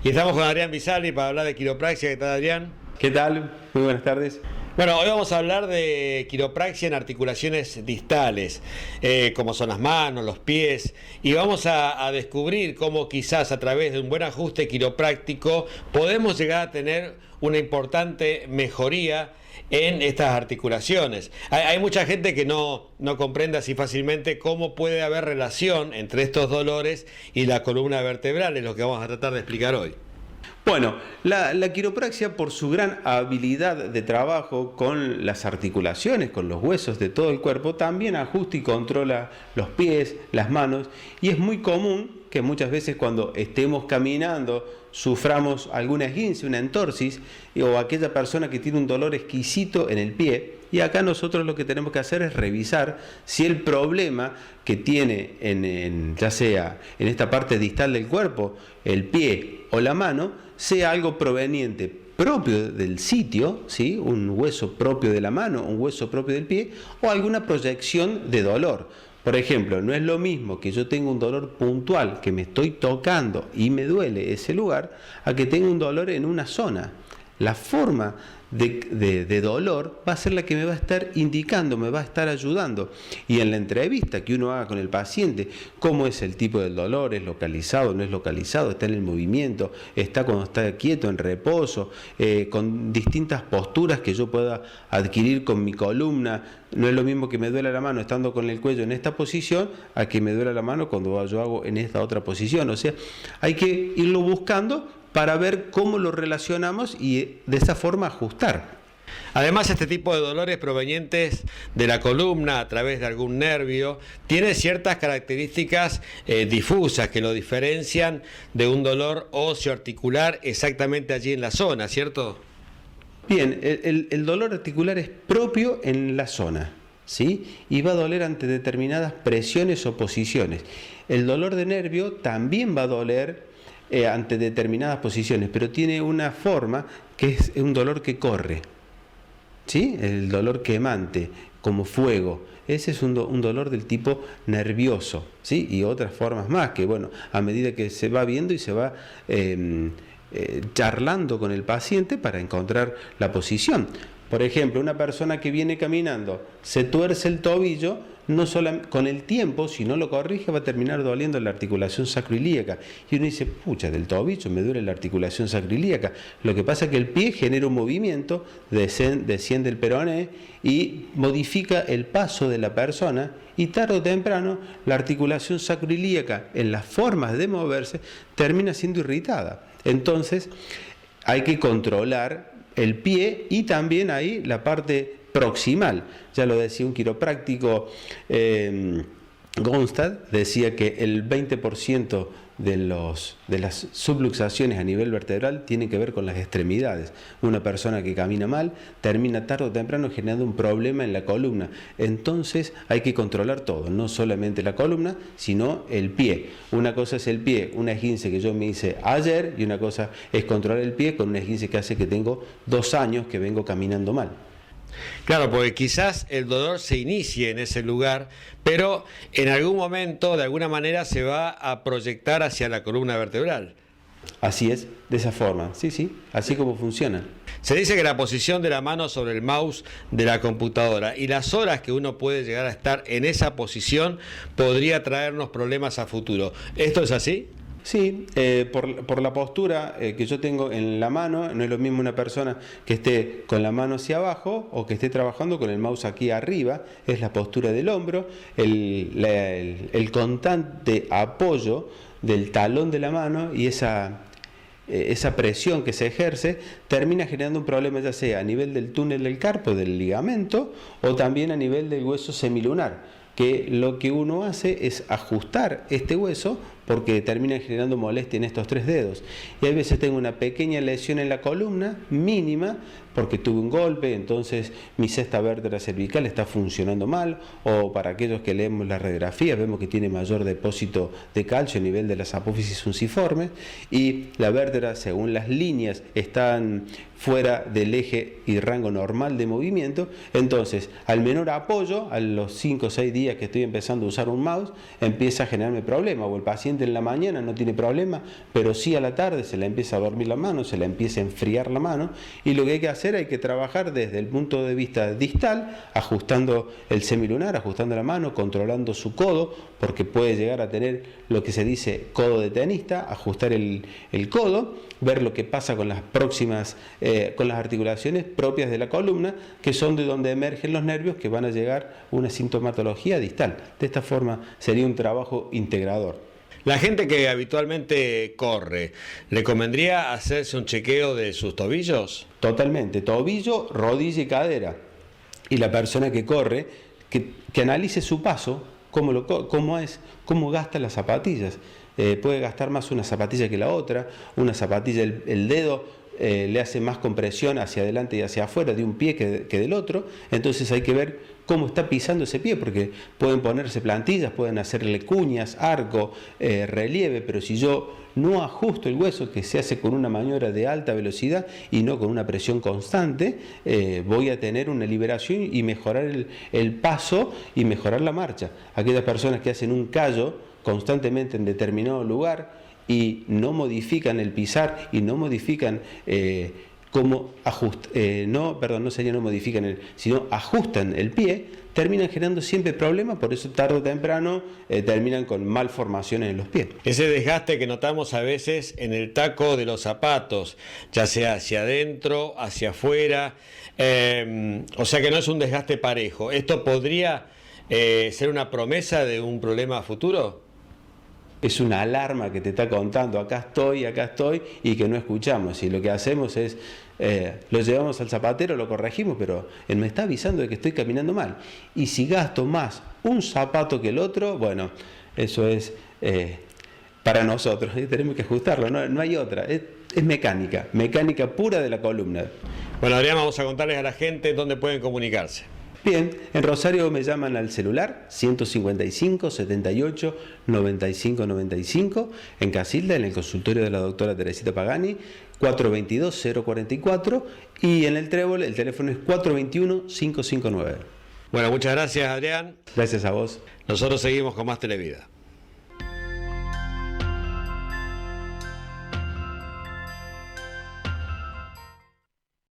Y estamos con Adrián Bisali para hablar de quiropraxia. ¿Qué tal, Adrián? ¿Qué tal? Muy buenas tardes. Bueno, hoy vamos a hablar de quiropraxia en articulaciones distales, como son las manos, los pies, y vamos a descubrir cómo quizás a través de un buen ajuste quiropráctico podemos llegar a tener una importante mejoría en estas articulaciones. Hay mucha gente que no comprende así fácilmente cómo puede haber relación entre estos dolores y la columna vertebral, es lo que vamos a tratar de explicar hoy. Bueno, la quiropraxia, por su gran habilidad de trabajo con las articulaciones, con los huesos de todo el cuerpo, también ajusta y controla los pies, las manos, y es muy común que muchas veces cuando estemos caminando suframos alguna esguince, una entorsis, o aquella persona que tiene un dolor exquisito en el pie. Y acá nosotros lo que tenemos que hacer es revisar si el problema que tiene ya sea en esta parte distal del cuerpo, el pie o la mano, sea algo proveniente propio del sitio, ¿sí? Un hueso propio de la mano, un hueso propio del pie, o alguna proyección de dolor. Por ejemplo, no es lo mismo que yo tenga un dolor puntual, que me estoy tocando y me duele ese lugar, a que tenga un dolor en una zona. La forma de dolor va a ser la que me va a estar indicando, me va a estar ayudando. Y en la entrevista que uno haga con el paciente, cómo es el tipo del dolor, es localizado, no es localizado, está en el movimiento, está cuando está quieto, en reposo, con distintas posturas que yo pueda adquirir con mi columna. No es lo mismo que me duela la mano estando con el cuello en esta posición a que me duela la mano cuando yo hago en esta otra posición. O sea, hay que irlo buscando para ver cómo lo relacionamos y de esa forma ajustar. Además, este tipo de dolores provenientes de la columna a través de algún nervio tiene ciertas características difusas que lo diferencian de un dolor osteoarticular exactamente allí en la zona, ¿cierto? Bien, el dolor articular es propio en la zona, ¿sí? Y va a doler ante determinadas presiones o posiciones. El dolor de nervio también va a doler ante determinadas posiciones, pero tiene una forma que es un dolor que corre, ¿sí? El dolor quemante, como fuego. Ese es un dolor del tipo nervioso, ¿sí? Y otras formas más que, bueno, a medida que se va viendo y se va charlando con el paciente para encontrar la posición. Por ejemplo, una persona que viene caminando, se tuerce el tobillo, no solo con el tiempo, si no lo corrige, va a terminar doliendo la articulación sacroilíaca. Y uno dice, pucha, del tobillo me duele la articulación sacroilíaca. Lo que pasa es que el pie genera un movimiento, desciende el peroné y modifica el paso de la persona, y tarde o temprano la articulación sacroilíaca en las formas de moverse termina siendo irritada. Entonces hay que controlar el pie y también ahí la parte proximal. Ya lo decía un quiropráctico, Gonstad, decía que el 20% de las subluxaciones a nivel vertebral tienen que ver con las extremidades. Una persona que camina mal termina tarde o temprano generando un problema en la columna. Entonces hay que controlar todo, no solamente la columna, sino el pie. Una cosa es el pie, una esguince que yo me hice ayer, y una cosa es controlar el pie con una esguince que hace que tengo 2 años que vengo caminando mal. Claro, porque quizás el dolor se inicie en ese lugar, pero en algún momento, de alguna manera, se va a proyectar hacia la columna vertebral. Así es, de esa forma, sí, así como funciona. Se dice que la posición de la mano sobre el mouse de la computadora y las horas que uno puede llegar a estar en esa posición podría traernos problemas a futuro. ¿Esto es así? Sí, por la postura que yo tengo en la mano, no es lo mismo una persona que esté con la mano hacia abajo o que esté trabajando con el mouse aquí arriba, es la postura del hombro, el constante apoyo del talón de la mano y esa presión que se ejerce termina generando un problema, ya sea a nivel del túnel del carpo, del ligamento, o también a nivel del hueso semilunar, que lo que uno hace es ajustar este hueso porque termina generando molestia en estos 3 dedos. Y hay veces tengo una pequeña lesión en la columna, mínima, porque tuve un golpe, entonces mi sexta vértebra cervical está funcionando mal, o para aquellos que leemos las radiografías vemos que tiene mayor depósito de calcio a nivel de las apófisis unciformes, y la vértebra, según las líneas, están fuera del eje y rango normal de movimiento. Entonces, al menor apoyo, a los 5 o 6 días que estoy empezando a usar un mouse, empieza a generarme problemas, o el paciente paciente en la mañana no tiene problema, pero sí a la tarde se le empieza a dormir la mano, se le empieza a enfriar la mano, y lo que hay que hacer, hay que trabajar desde el punto de vista distal, ajustando el semilunar, ajustando la mano, controlando su codo, porque puede llegar a tener lo que se dice codo de tenista, ajustar el codo, ver lo que pasa con las próximas, con las articulaciones propias de la columna, que son de donde emergen los nervios que van a llegar a una sintomatología distal. De esta forma sería un trabajo integrador. La gente que habitualmente corre, ¿le convendría hacerse un chequeo de sus tobillos? Totalmente, tobillo, rodilla y cadera. Y la persona que corre, que analice su paso, cómo gasta las zapatillas. Puede gastar más una zapatilla que la otra, una zapatilla, el dedo le hace más compresión hacia adelante y hacia afuera de un pie que del otro, entonces hay que ver cómo está pisando ese pie, porque pueden ponerse plantillas, pueden hacerle cuñas, arco, relieve, pero si yo no ajusto el hueso, que se hace con una maniobra de alta velocidad y no con una presión constante, voy a tener una liberación y mejorar el paso y mejorar la marcha. Aquellas personas que hacen un callo constantemente en determinado lugar y no modifican el pisar y no modifican sino ajustan el pie, terminan generando siempre problemas, por eso tarde o temprano terminan con malformaciones en los pies. Ese desgaste que notamos a veces en el taco de los zapatos, ya sea hacia adentro, hacia afuera, o sea que no es un desgaste parejo. ¿Esto podría ser una promesa de un problema futuro? Es una alarma que te está contando, acá estoy, y que no escuchamos. Y lo que hacemos es, lo llevamos al zapatero, lo corregimos, pero él me está avisando de que estoy caminando mal. Y si gasto más un zapato que el otro, bueno, eso es para nosotros, tenemos que ajustarlo, no hay otra. Es mecánica pura de la columna. Bueno, Adrián, vamos a contarles a la gente dónde pueden comunicarse. Bien, en Rosario me llaman al celular 155 78 95 95, en Casilda, en el consultorio de la doctora Teresita Pagani, 422 044, y en el Trébol el teléfono es 421 559. Bueno, muchas gracias, Adrián. Gracias a vos. Nosotros seguimos con más Televida.